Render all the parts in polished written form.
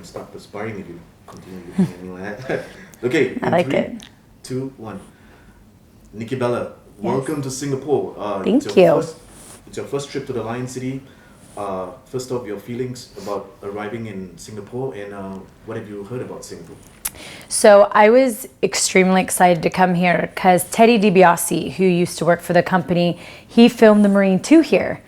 can start perspiring if you continue looking at me like that. Okay, I like three, it. 2, 1. Nikki Bella, welcome to Singapore. Thank you. It's your first trip to the Lion City. First off, your feelings about arriving in Singapore, and what have you heard about Singapore? So I was extremely excited to come here because Teddy DiBiase, who used to work for the company, he filmed the Marine 2 here.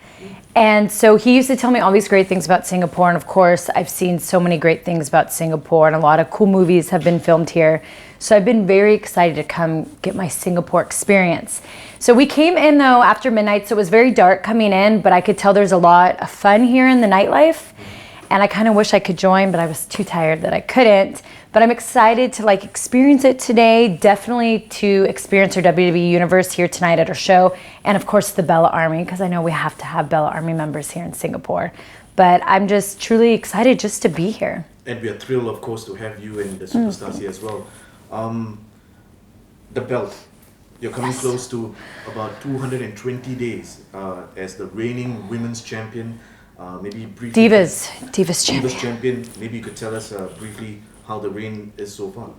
And so he used to tell me all these great things about Singapore. And of course, I've seen so many great things about Singapore, and a lot of cool movies have been filmed here. So I've been very excited to come get my Singapore experience. So we came in though after midnight, so it was very dark coming in, but I could tell there's a lot of fun here in the nightlife. And I kind of wish I could join, but I was too tired that I couldn't. But I'm excited to like experience it today, definitely to experience our WWE Universe here tonight at our show. And of course the Bella Army, because I know we have to have Bella Army members here in Singapore. But I'm just truly excited just to be here. And we are thrilled, of course, to have you and the superstars here as well. The belt, you're coming close to about 220 days as the reigning women's champion. Maybe briefly. Divas champion. Maybe you could tell us briefly how the reign is so far.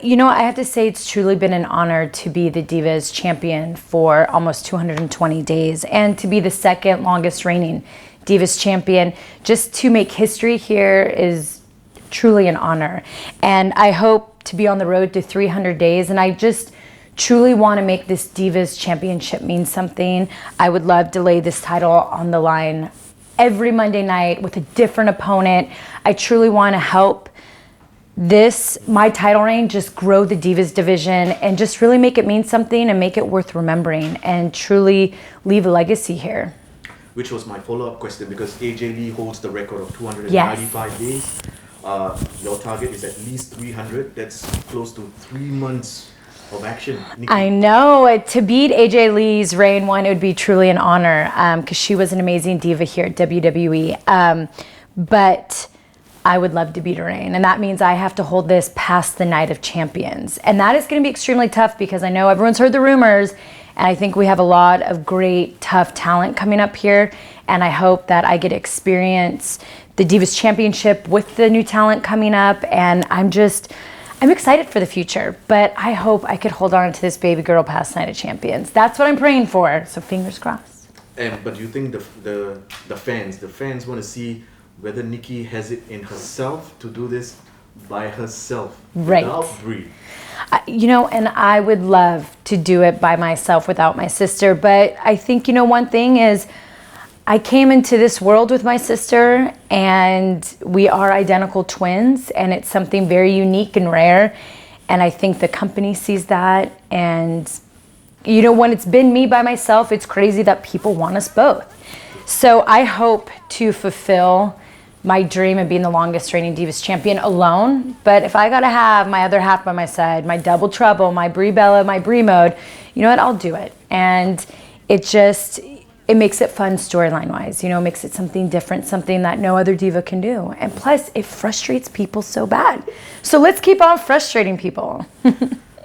You know, I have to say it's truly been an honor to be the Divas champion for almost 220 days and to be the second longest reigning Divas champion. Just to make history here is truly an honor. And I hope to be on the road to 300 days. And I just truly want to make this Divas championship mean something. I would love to lay this title on the line every Monday night with a different opponent. I truly want to help my title reign, just grow the Divas division and just really make it mean something and make it worth remembering and truly leave a legacy here. Which was my follow-up question, because AJ Lee holds the record of 295 days. Your target is at least 300. That's close to 3 months of action. Nikki. I know. To beat AJ Lee's reign one, it would be truly an honor because she was an amazing diva here at WWE. But I would love to beat her reign, and that means I have to hold this past the Night of Champions. And that is going to be extremely tough because I know everyone's heard the rumors, and I think we have a lot of great, tough talent coming up here, and I hope that I get to experience the Divas Championship with the new talent coming up, and I'm excited for the future, but I hope I could hold on to this baby girl past Night of Champions. That's what I'm praying for, so fingers crossed. But do you think the fans want to see whether Nikki has it in herself to do this by herself, without Brie? You know, and I would love to do it by myself without my sister, but I think, you know, one thing is I came into this world with my sister and we are identical twins, and it's something very unique and rare, and I think the company sees that. And you know, when it's been me by myself, it's crazy that people want us both. So I hope to fulfill my dream of being the longest reigning Divas champion alone. But if I gotta have my other half by my side, my double trouble, my Brie Bella, my Brie mode, you know what, I'll do it. And it makes it fun storyline wise, you know, makes it something different, something that no other diva can do. And plus, it frustrates people so bad. So let's keep on frustrating people.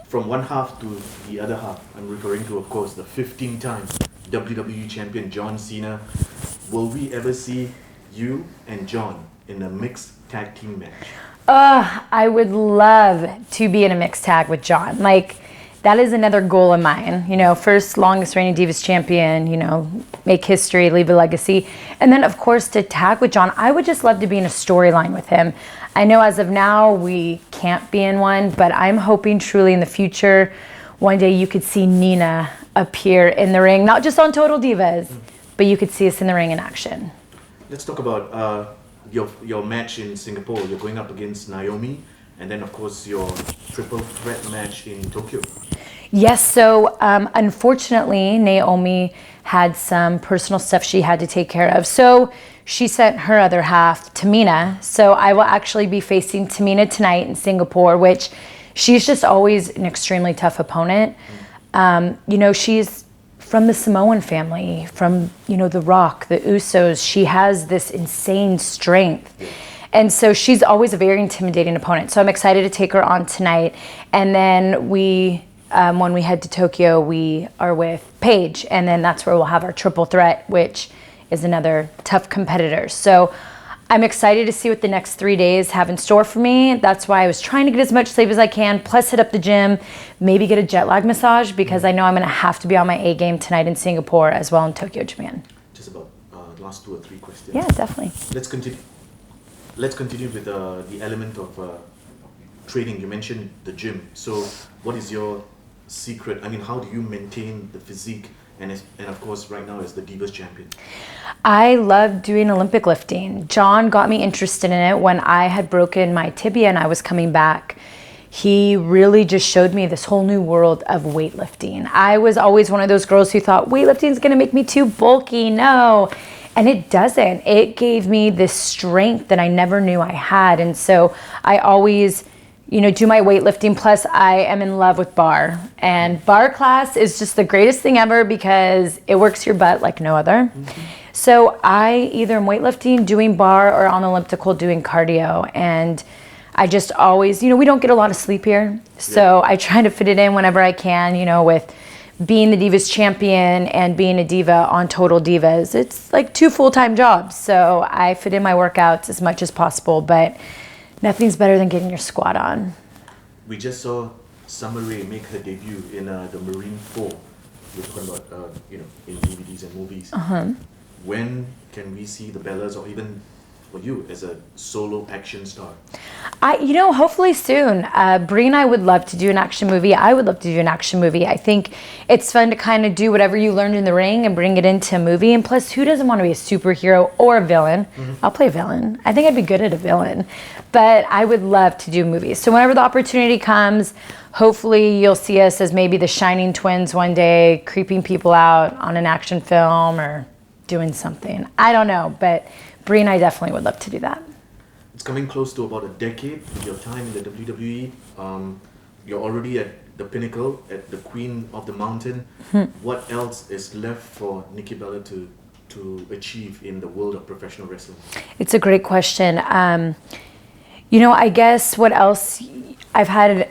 From one half to the other half, I'm referring to, of course, the 15-time WWE champion John Cena. Will we ever see you and John in a mixed tag team match? I would love to be in a mixed tag with John. Like, that is another goal of mine. You know, first longest reigning Divas champion, you know, make history, leave a legacy. And then, of course, to tag with John, I would just love to be in a storyline with him. I know as of now, we can't be in one, but I'm hoping truly in the future, one day you could see Nina appear in the ring, not just on Total Divas, but you could see us in the ring in action. Let's talk about your match in Singapore. You're going up against Naomi, and then, of course, your triple threat match in Tokyo. Yes, so unfortunately, Naomi had some personal stuff she had to take care of. So she sent her other half, Tamina. So I will actually be facing Tamina tonight in Singapore, which she's just always an extremely tough opponent. You know, she's from the Samoan family, from, you know, The Rock, the Usos. She has this insane strength. And so she's always a very intimidating opponent. So I'm excited to take her on tonight. And then when we head to Tokyo, we are with Paige. And then that's where we'll have our triple threat, which is another tough competitor. So I'm excited to see what the next 3 days have in store for me. That's why I was trying to get as much sleep as I can, plus hit up the gym, maybe get a jet lag massage, because I know I'm going to have to be on my A game tonight in Singapore as well in Tokyo, Japan. Just about last 2 or 3 questions. Yeah, definitely. Let's continue. Let's continue with the element of training. You mentioned the gym. So, what is your secret? I mean, how do you maintain the physique? And of course, right now as the Divas champion. I love doing Olympic lifting. John got me interested in it when I had broken my tibia and I was coming back. He really just showed me this whole new world of weightlifting. I was always one of those girls who thought weightlifting is going to make me too bulky. No. And it doesn't. It gave me this strength that I never knew I had. And so I always, do my weightlifting. Plus I am in love with bar, and bar class is just the greatest thing ever because it works your butt like no other. So I either am weightlifting, doing bar, or on elliptical doing cardio. And I just always, we don't get a lot of sleep here. So I try to fit it in whenever I can, with being the Divas champion and being a diva on Total Divas. It's like 2 full-time jobs. So I fit in my workouts as much as possible, but nothing's better than getting your squat on. We just saw Summer Rae make her debut in the Marine 4. We're talking about, in DVDs and movies. When can we see the Bellas, or even for you as a solo action star? Hopefully soon. Brie and I would love to do an action movie. I would love to do an action movie. I think it's fun to kind of do whatever you learned in the ring and bring it into a movie. And plus, who doesn't want to be a superhero or a villain? I'll play a villain. I think I'd be good at a villain. But I would love to do movies. So whenever the opportunity comes, hopefully you'll see us as maybe the Shining Twins one day, creeping people out on an action film or doing something. I don't know, but Brie and I definitely would love to do that. It's coming close to about a decade of your time in the WWE. You're already at the pinnacle, at the queen of the mountain. What else is left for Nikki Bella to achieve in the world of professional wrestling? It's a great question. I guess what else, I've had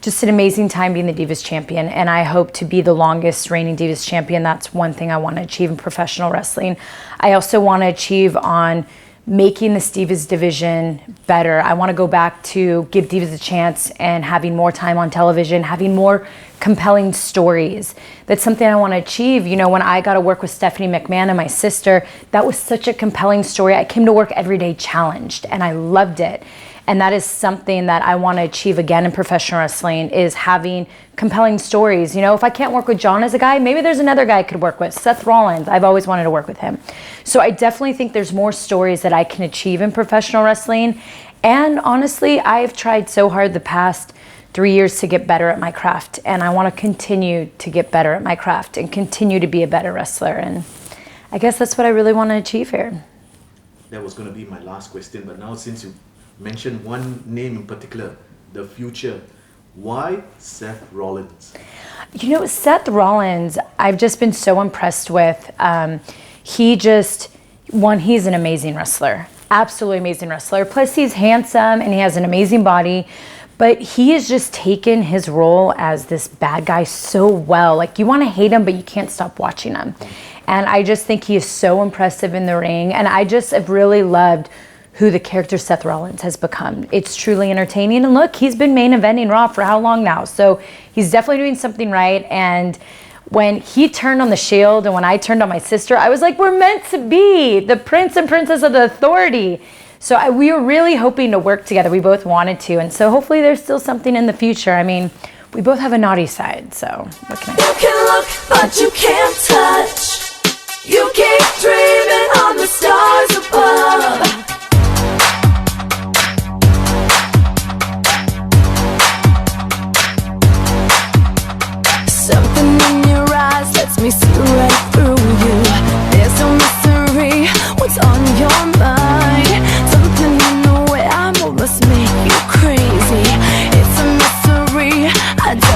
just an amazing time being the Divas champion, and I hope to be the longest reigning Divas champion. That's one thing I want to achieve in professional wrestling. I also want to achieve on making the Divas division better. I want to go back to give Divas a chance and having more time on television, having more compelling stories. That's something I want to achieve. When I got to work with Stephanie McMahon and my sister, that was such a compelling story. I came to work every day challenged, and I loved it. And that is something that I want to achieve again in professional wrestling, is having compelling stories. If I can't work with John as a guy, maybe there's another guy I could work with. Seth Rollins, I've always wanted to work with him. So I definitely think there's more stories that I can achieve in professional wrestling. And honestly, I've tried so hard the past 3 years to get better at my craft. And I want to continue to get better at my craft and continue to be a better wrestler. And I guess that's what I really want to achieve here. That was going to be my last question, but now since you mention one name in particular, the future. Why Seth Rollins? Seth Rollins, I've just been so impressed with. He's an amazing wrestler. Absolutely amazing wrestler. Plus he's handsome and he has an amazing body. But he has just taken his role as this bad guy so well. Like, you want to hate him, but you can't stop watching him. And I just think he is so impressive in the ring. And I just have really loved who the character Seth Rollins has become. It's truly entertaining. And look, he's been main eventing Raw for how long now? So he's definitely doing something right. And when he turned on the Shield and when I turned on my sister, I was like, we're meant to be the prince and princess of the Authority. So we were really hoping to work together. We both wanted to. And so hopefully there's still something in the future. I mean, we both have a naughty side, so what can I say? You can look, but you can't touch. You keep dreaming on the stars above. Something in your eyes lets me see right through you. There's no mystery, what's on your mind? Something in the way I move must make you crazy. It's a mystery, I don't